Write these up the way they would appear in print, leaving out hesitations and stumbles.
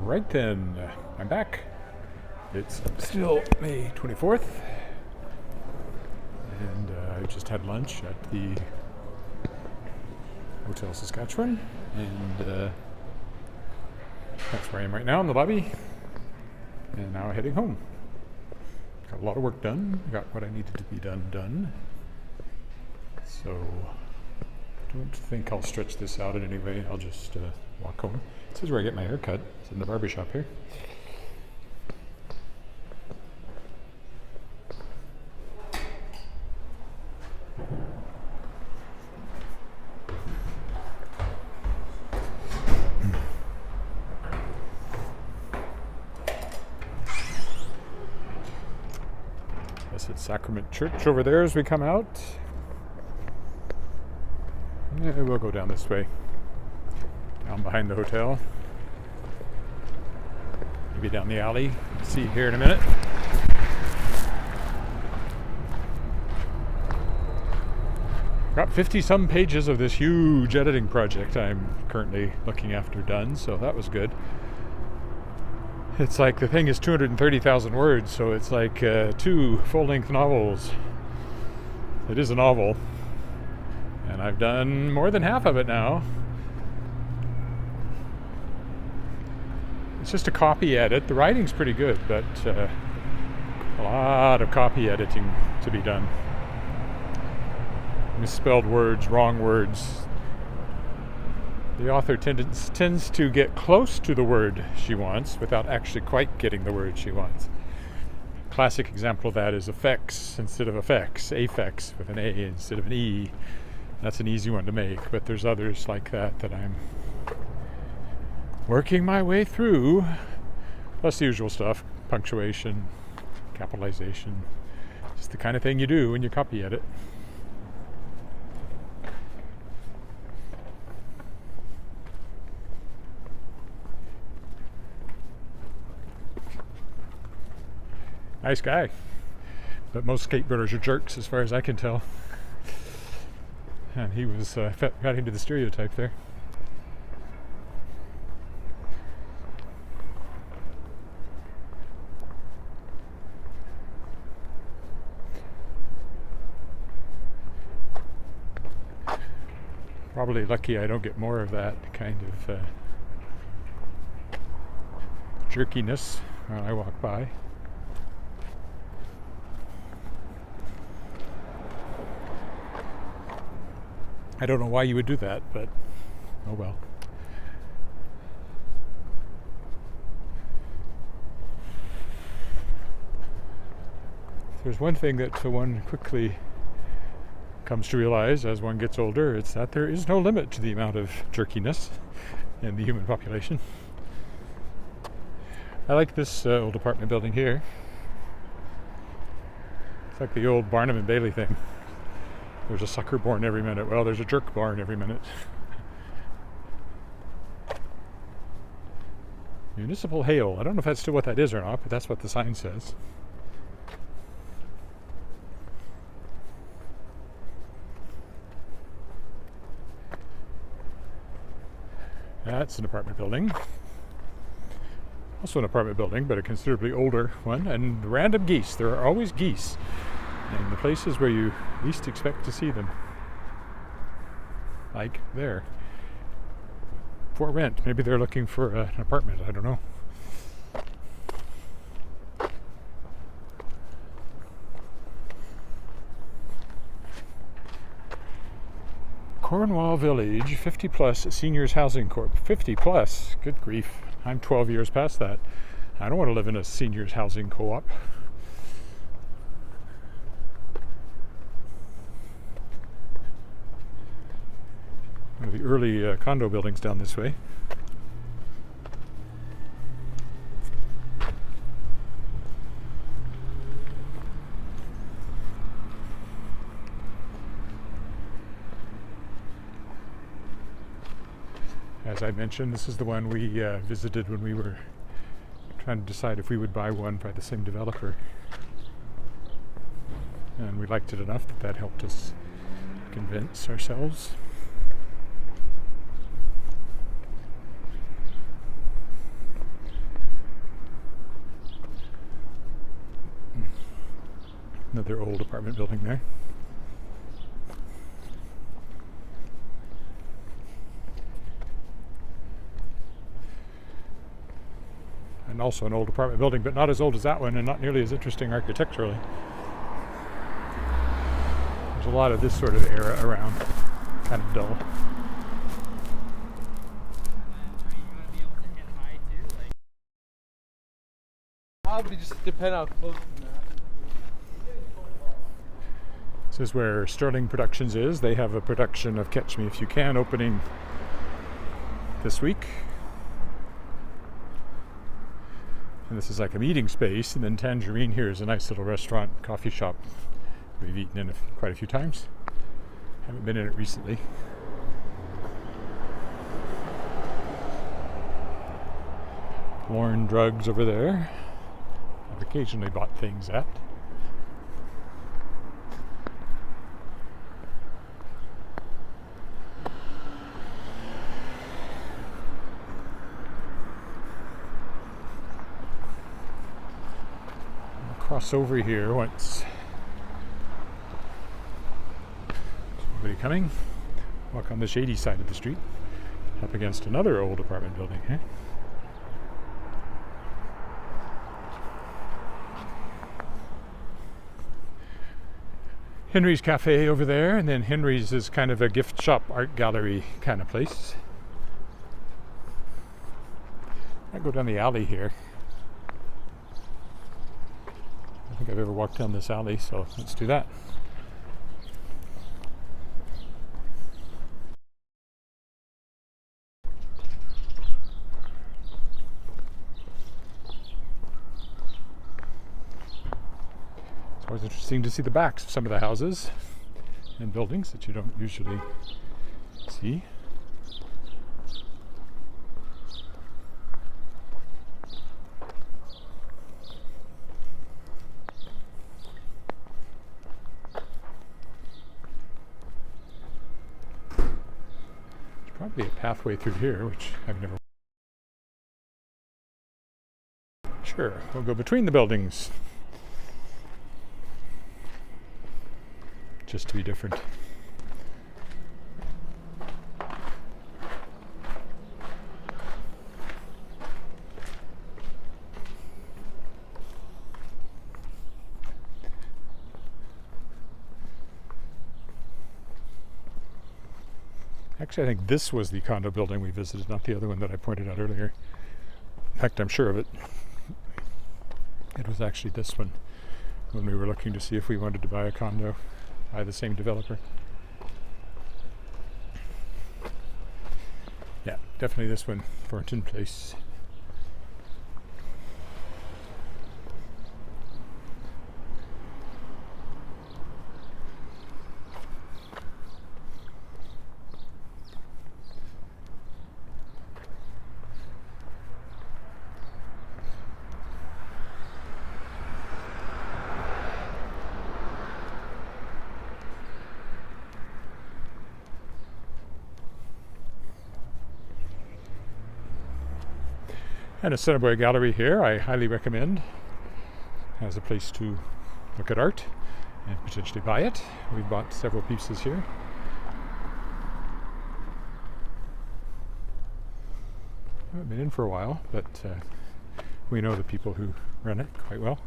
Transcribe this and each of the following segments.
Right then, I'm back. It's still May 24th, and I just had lunch at the Hotel Saskatchewan, and that's where I am right now in the lobby, and now heading home. Got a lot of work done, got what I needed to be done, so don't think I'll stretch this out in any way. I'll just walk home. This is where I get my hair cut. It's in the barber shop here. Blessed Sacrament Church over there as we come out. Yeah, we'll go down this way. Down behind the hotel. Maybe down the alley. See here in a minute. Got 50 some pages of this huge editing project I'm currently looking after done, so that was good. It's like the thing is 230,000 words, so it's like 2 full-length novels. It is a novel, and I've done more than half of it now. It's just a copy edit. The writing's pretty good, but a lot of copy editing to be done. Misspelled words, wrong words. The author tends to get close to the word she wants without actually quite getting the word she wants. Classic example of that is affects instead of affects, affects with an A instead of an E. That's an easy one to make, but there's others like that I'm working my way through. Plus the usual stuff, punctuation, capitalization. Just the kind of thing you do when you copy edit. Nice guy, but most skateboarders are jerks as far as I can tell. And he was got into the stereotype there. Probably lucky I don't get more of that kind of jerkiness when I walk by. I don't know why you would do that, but oh well. There's one thing that one quickly comes to realize as one gets older, it's that there is no limit to the amount of jerkiness in the human population. I like this old apartment building here. It's like the old Barnum and Bailey thing. There's a sucker born every minute. Well, there's a jerk born every minute. Municipal hail. I don't know if that's still what that is or not, but that's what the sign says. That's an apartment building. Also an apartment building, but a considerably older one. And random geese. There are always geese in the places where you least expect to see them. Like there. For rent. Maybe they're looking for an apartment. I don't know. Cornwall Village, 50 plus Seniors Housing Corp. 50 plus? Good grief. I'm 12 years past that. I don't want to live in a seniors housing co-op. One of the early condo buildings down this way. As I mentioned, this is the one we visited when we were trying to decide if we would buy one by the same developer. And we liked it enough that helped us convince ourselves. Another old apartment building there. And also an old apartment building, but not as old as that one and not nearly as interesting architecturally. There's a lot of this sort of era around, kind of dull. Probably just depend how close to that. This is where Sterling Productions is. They have a production of Catch Me If You Can opening this week. And this is like a meeting space, and then Tangerine here is a nice little restaurant, coffee shop we've eaten in quite a few times. Haven't been in it recently. Lorne Drugs over there. I've occasionally bought things at. Cross over here once. Somebody coming. Walk on the shady side of the street. Up against another old apartment building, huh? Henry's Cafe over there, and then Henry's is kind of a gift shop, art gallery kind of place. I go down the alley here. I don't think I've ever walked down this alley, so let's do that. It's always interesting to see the backs of some of the houses and buildings that you don't usually see. Probably a pathway through here, which I've never. Sure, we'll go between the buildings. Just to be different. Actually, I think this was the condo building we visited, not the other one that I pointed out earlier. In fact, I'm sure of it. It was actually this one when we were looking to see if we wanted to buy a condo by the same developer. Yeah, definitely this one, Thornton Place. And a Centerboy gallery here, I highly recommend as a place to look at art and potentially buy it. We've bought several pieces here. Haven't been in for a while, but we know the people who run it quite well.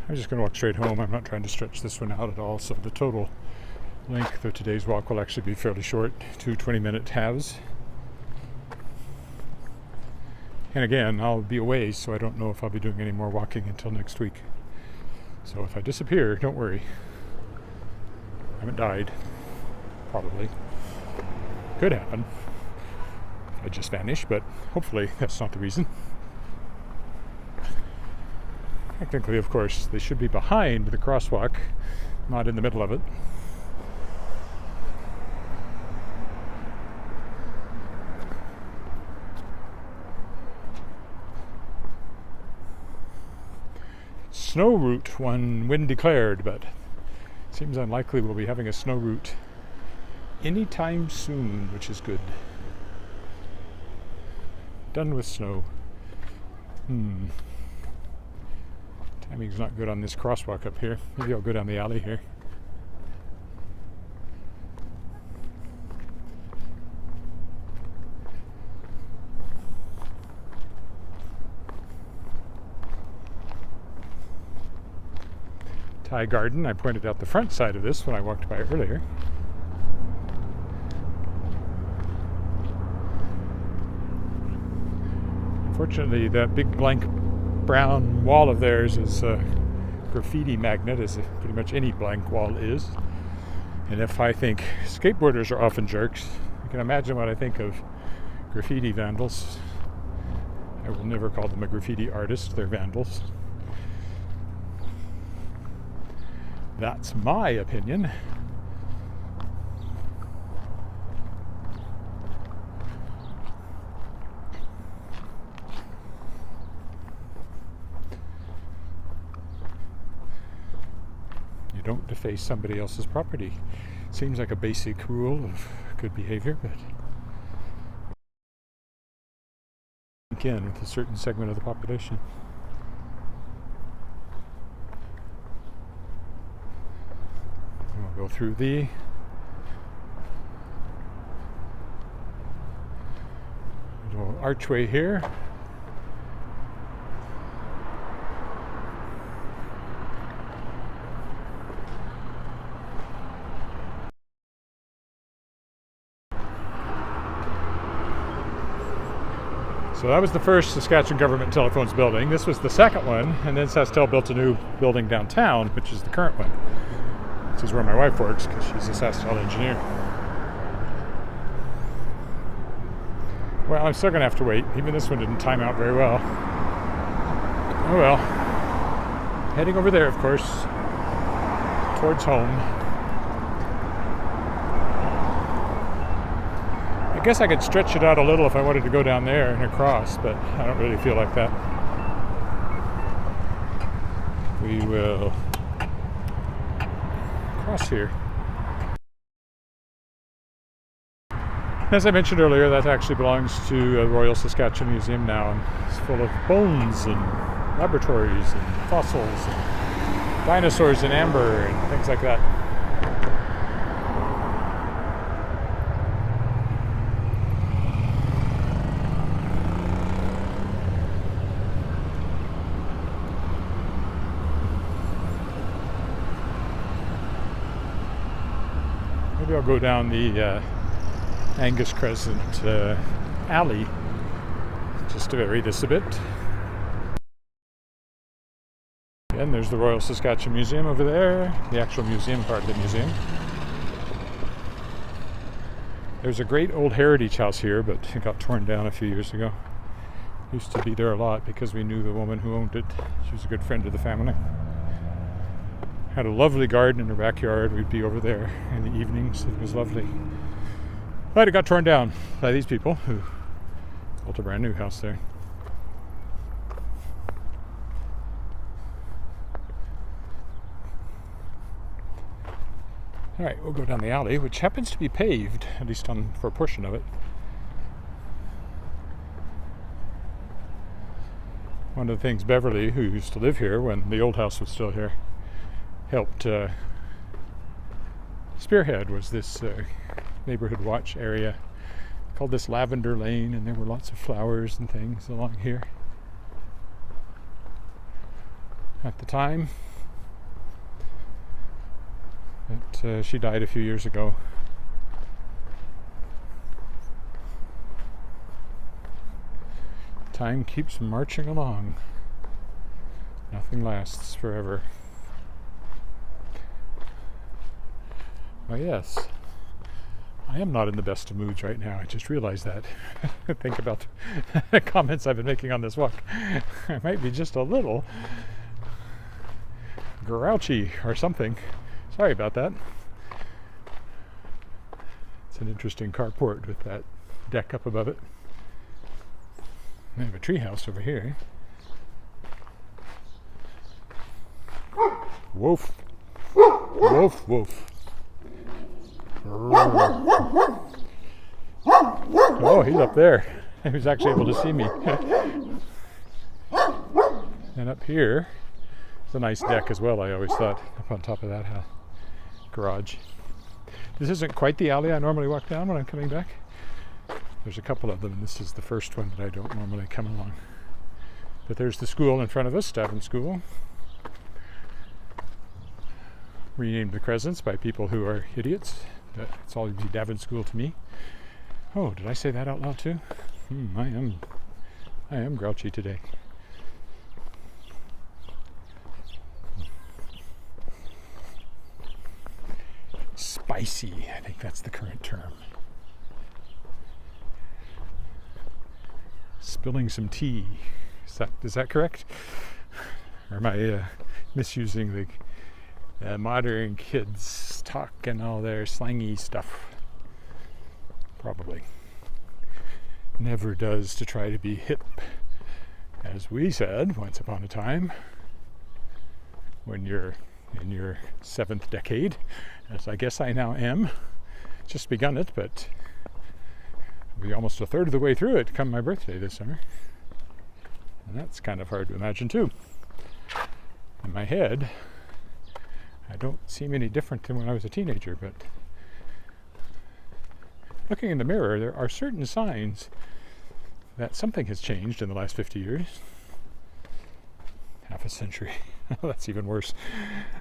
I'm just going to walk straight home. I'm not trying to stretch this one out at all, so the total length of today's walk will actually be fairly short, 2 20-minute halves. And again, I'll be away, so I don't know if I'll be doing any more walking until next week. So if I disappear, don't worry. haven't died. Probably. Could happen. I just vanished, but hopefully that's not the reason. Technically, of course, they should be behind the crosswalk, not in the middle of it. Snow route when wind declared, but it seems unlikely we'll be having a snow route anytime soon, which is good. Done with snow. Timing's not good on this crosswalk up here. Maybe I'll go down the alley here. Thai garden. I pointed out the front side of this when I walked by earlier. Unfortunately, that big blank brown wall of theirs is a graffiti magnet, as pretty much any blank wall is. And if I think skateboarders are often jerks, you can imagine what I think of graffiti vandals. I will never call them a graffiti artist, they're vandals. That's my opinion. You don't deface somebody else's property. Seems like a basic rule of good behavior, but again, with a certain segment of the population. We'll go through the little archway here. So that was the first Saskatchewan Government Telephones building. This was the second one, and then SaskTel built a new building downtown, which is the current one. This is where my wife works, because she's a SaskTel engineer. Well, I'm still going to have to wait. Even this one didn't time out very well. Oh well. Heading over there, of course, towards home. I guess I could stretch it out a little if I wanted to go down there and across, but I don't really feel like that. We will cross here. As I mentioned earlier, that actually belongs to the Royal Saskatchewan Museum now, and it's full of bones and laboratories and fossils and dinosaurs in amber and things like that. Maybe I'll go down the Angus Crescent alley just to vary this a bit. Again, there's the Royal Saskatchewan Museum over there, the actual museum part of the museum. There's a great old heritage house here, but it got torn down a few years ago. Used to be there a lot because we knew the woman who owned it. She was a good friend of the family. Had a lovely garden in her backyard. We'd be over there in the evenings. It was lovely. But it got torn down by these people who built a brand new house there. Alright, we'll go down the alley, which happens to be paved, at least for a portion of it. One of the things Beverly, who used to live here when the old house was still here, helped spearhead was this neighborhood watch area. Called this Lavender Lane, and there were lots of flowers and things along here. At the time, but she died a few years ago. Time keeps marching along. Nothing lasts forever. Oh yes, I am not in the best of moods right now. I just realized that. Think about the comments I've been making on this walk. I might be just a little grouchy or something. Sorry about that. It's an interesting carport with that deck up above it. We have a treehouse over here. Woof. Woof, woof. Oh, he's up there. He was actually able to see me. And up here, it's a nice deck as well, I always thought, up on top of that garage. This isn't quite the alley I normally walk down when I'm coming back. There's a couple of them, and this is the first one that I don't normally come along. But there's the school in front of us, Davin School. Renamed the Crescents by people who are idiots. It's always Davin School to me. Oh, did I say that out loud too? I am grouchy today. Spicy, I think that's the current term. Spilling some tea. Is that correct? Or am I misusing the modern kids talk and all their slangy stuff? Probably. Never does to try to be hip, as we said once upon a time, when you're in your 7th decade, as I guess I now am. Just begun it, but I'll be almost a third of the way through it come my birthday this summer. And that's kind of hard to imagine too. In my head, I don't seem any different than when I was a teenager, but looking in the mirror, there are certain signs that something has changed in the last 50 years. Half a century. That's even worse.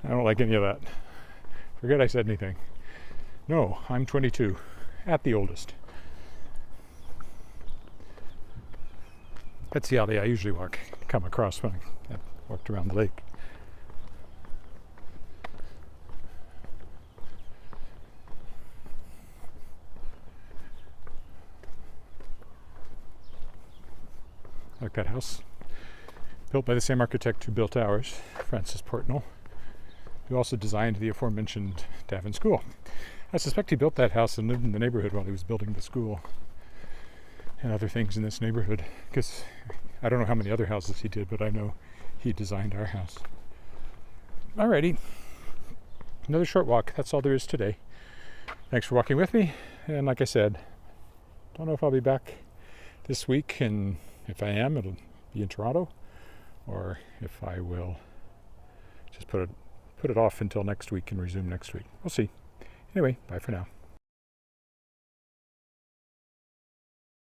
I don't like any of that. Forget I said anything. No, I'm 22, at the oldest. That's the alley I usually come across when I walked around the lake. I like that house. Built by the same architect who built ours, Francis Portnell, who also designed the aforementioned Davin School. I suspect he built that house and lived in the neighborhood while he was building the school and other things in this neighborhood, because I don't know how many other houses he did, but I know he designed our house. Alrighty, another short walk. That's all there is today. Thanks for walking with me, and like I said, don't know if I'll be back this week, and if I am, it'll be in Toronto, or if I will just put it off until next week and resume next week. We'll see. Anyway, bye for now.